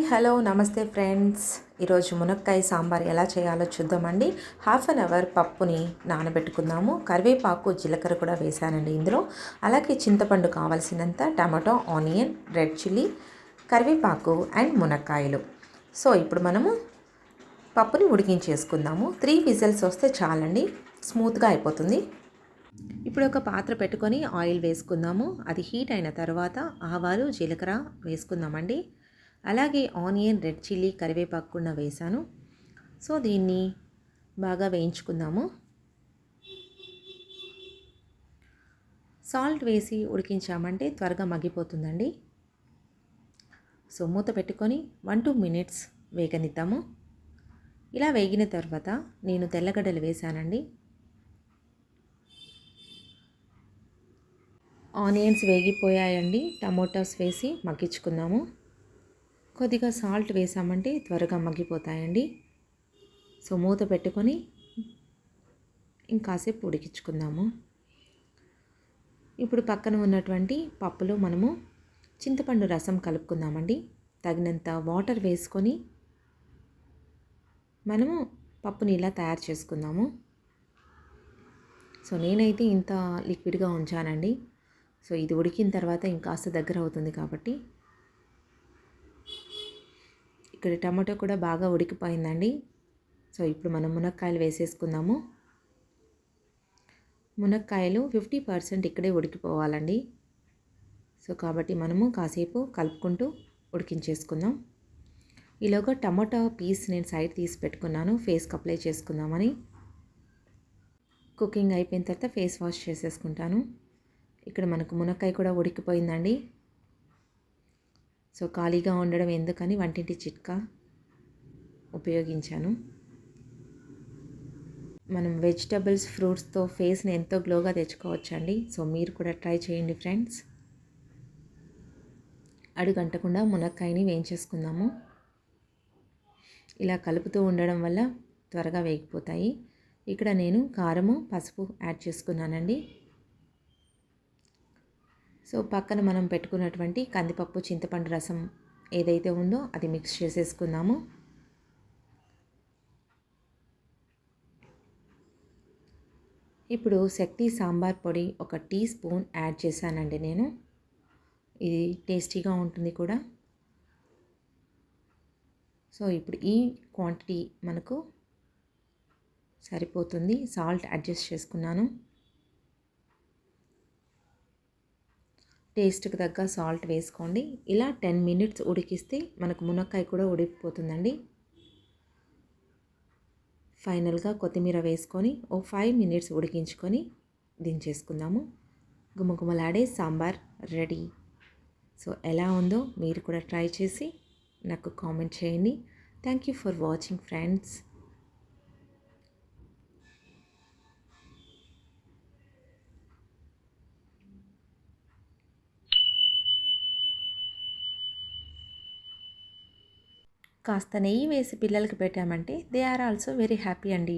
Hello నమస్తే friends. ఈరోజు మునక్కాయ సాంబార్ ఎలా చేయాలో చూద్దామండి. హాఫ్ అన్ అవర్ పప్పుని నానబెట్టుకుందాము. కరివేపాకు జీలకర్ర కూడా వేసానండి ఇందులో. అలాగే చింతపండు కావాల్సినంత, టమాటో, ఆనియన్, రెడ్ చిల్లీ, కరివేపాకు అండ్ మునక్కాయలు. సో ఇప్పుడు మనము పప్పుని ఉడికించేసుకుందాము. 3 విజిల్స్ వస్తే చాలండి, స్మూత్గా అయిపోతుంది. ఇప్పుడు ఒక పాత్ర పెట్టుకొని ఆయిల్ వేసుకుందాము. అది హీట్ అయిన తర్వాత ఆవాలు, జీలకర్ర వేసుకుందామండి. అలాగే ఆనియన్, రెడ్ చిల్లీ, కరివేపాకు కూడా వేసాను. సో దీన్ని బాగా వేయించుకుందాము. సాల్ట్ వేసి ఉడికించామంటే త్వరగా మగ్గిపోతుందండి. సో మూత పెట్టుకొని 1-2 మినిట్స్ వేగనిద్దాము. ఇలా వేగిన తర్వాత నేను తెల్లగడ్డలు వేసానండి. ఆనియన్స్ వేగిపోయాయండి. టమోటాస్ వేసి మగ్గించుకుందాము. కొద్దిగా సాల్ట్ వేసామంటే త్వరగా మగ్గిపోతాయండి. సో మూత పెట్టుకొని ఇంకాసేపు ఉడికించుకుందాము. ఇప్పుడు పక్కన ఉన్నటువంటి పప్పులో మనము చింతపండు రసం కలుపుకుందామండి. తగినంత వాటర్ వేసుకొని మనము పప్పుని ఇలా తయారు చేసుకుందాము. సో నేనైతే ఇంత లిక్విడ్గా ఉంచానండి. సో ఇది ఉడికిన తర్వాత ఇంకాస్త దగ్గర అవుతుంది కాబట్టి. ఇక్కడ టమాటో కూడా బాగా ఉడికిపోయిందండి. సో ఇప్పుడు మనం మునక్కాయలు వేసేసుకుందాము. మునక్కాయలు 50% ఇక్కడే ఉడికిపోవాలండి. సో కాబట్టి మనము కాసేపు కలుపుకుంటూ ఉడికించేసుకుందాం. ఈలోగా టమాటో పీస్ నేను సైడ్ తీసి పెట్టుకున్నాను, ఫేస్కి అప్లై చేసుకుందామని. కుకింగ్ అయిపోయిన తర్వాత ఫేస్ వాష్ చేసేసుకుంటాను. ఇక్కడ మనకు మునక్కాయ కూడా ఉడికిపోయిందండి. సో ఖాళీగా ఉండడం ఎందుకని వంటింటి చిట్కా ఉపయోగించాను. మనం వెజిటబుల్స్, ఫ్రూట్స్తో ఫేస్ని ఎంతో గ్లోగా తెచ్చుకోవచ్చండి. సో మీరు కూడా ట్రై చేయండి ఫ్రెండ్స్. అడుగంటకుండా మునక్కాయని వేయించేసుకుందాము. ఇలా కలుపుతూ ఉండడం వల్ల త్వరగా వేగిపోతాయి. ఇక్కడ నేను కారము, పసుపు యాడ్ చేసుకున్నానండి. సో పక్కన మనం పెట్టుకున్నటువంటి కందిపప్పు, చింతపండు రసం ఏదైతే ఉందో అది మిక్స్ చేసేసుకుందాము. ఇప్పుడు శక్తి సాంబార్ పొడి 1 టీ స్పూన్ యాడ్ చేశానండి నేను. ఇది టేస్టీగా ఉంటుంది కూడా. సో ఇప్పుడు ఈ క్వాంటిటీ మనకు సరిపోతుంది. సాల్ట్ అడ్జస్ట్ చేసుకున్నాను. టేస్ట్కి తగ్గ సాల్ట్ వేసుకోండి. ఇలా 10 మినిట్స్ ఉడికిస్తే మనకు మునక్కాయ కూడా ఉడికిపోతుందండి. ఫైనల్గా కొత్తిమీర వేసుకొని 5 మినిట్స్ ఉడికించుకొని దించేసుకుందాము. గుమగుమలాడే సాంబార్ రెడీ. సో ఎలా ఉందో మీరు కూడా ట్రై చేసి నాకు కామెంట్ చేయండి. Thank you for watching friends. కాస్త నెయ్యి వేసి పిల్లలకి పెట్టామంటే they are also very happy అండి.